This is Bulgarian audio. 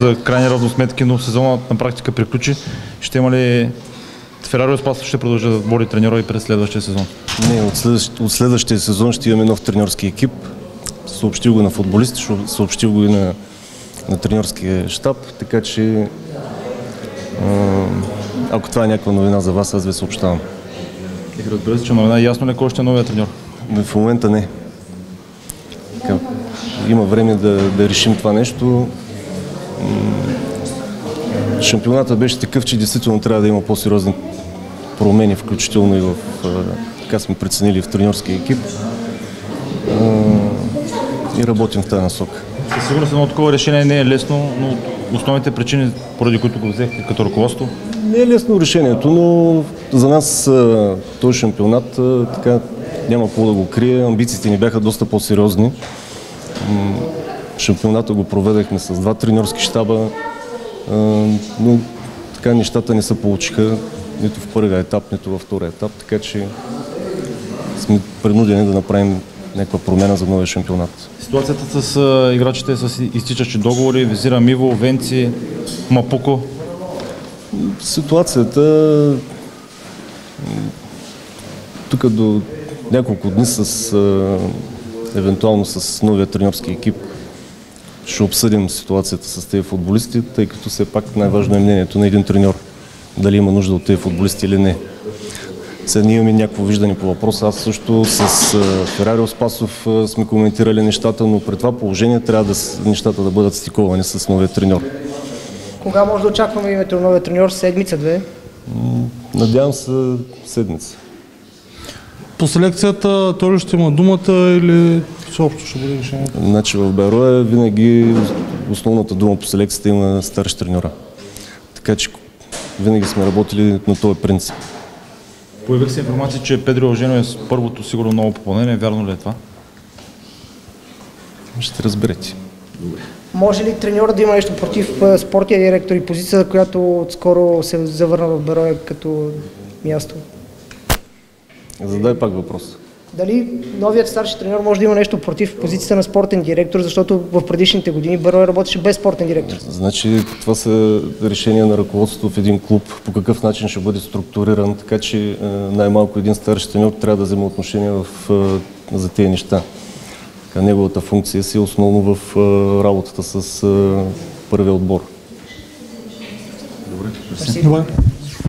За крайни равносметки, но сезонът на практика приключи. Ще има ли Ферарио Спасов ще продължи да води треньора и през следващия сезон? Не, от следващия сезон ще имаме нов треньорски екип. Съобщил го на футболисти, съобщил го и на треньорския щаб, така че ако това е някаква новина за вас, аз ви съобщавам. И разбира се, че новина е ясно ли кой ще е новия треньор? В момента не. Така, има време да решим това нещо. Шампионата беше такъв, че действително трябва да има по-сериозни промени, включително и така сме преценили в треньорския екип. И работим в тази насока. Със сигурност едно такова решение не е лесно, но основните причини, поради които го взехте като ръководство? Не е лесно решението, но за нас този шампионат така няма какво да го крие. Амбициите ни бяха доста по-сериозни. Шампионата го проведахме с 2 треньорски щаба, но така нещата не се получиха нито в първия етап, нито във втория етап, така че сме принудени да направим някаква промяна за новия шампионат. Ситуацията с играчите с изтичащи договори, визира Миво, Венци, Мапуко. Ситуацията тук до няколко дни евентуално с новия треньорски екип ще обсъдим ситуацията с тези футболисти, тъй като все пак най-важно е мнението на един треньор. Дали има нужда от тези футболисти или не. Сега ние имаме някакво виждане по въпроса. Аз също с Ферарио Спасов сме коментирали нещата, но при това положение трябва нещата да бъдат стиковани с новия треньор. Кога може да очакваме името на новия треньор? Седмица-две? Надявам се седмица. По селекцията той ли ще има думата или всеобщо ще бъде решението? Значи в Берое винаги основната дума по селекцията има старши треньора. Така че винаги сме работили на този принцип. Появих се информация, че Педро Ожено е с първото сигурно ново попълнение. Вярно ли е това? Ще разберете. Може ли треньора да има нещо против спортния директор и позиция, за която отскоро се завърна в Берое като място? Задай пак въпрос. Дали новият старши треньор може да има нещо против позицията на спортен директор, защото в предишните години Берое работеше без спортен директор? Значи това са решения на ръководството в един клуб, по какъв начин ще бъде структуриран, така че най-малко един старши треньор трябва да вземе отношение за тези неща. Така, неговата функция си е основно в работата с първия отбор. Добре.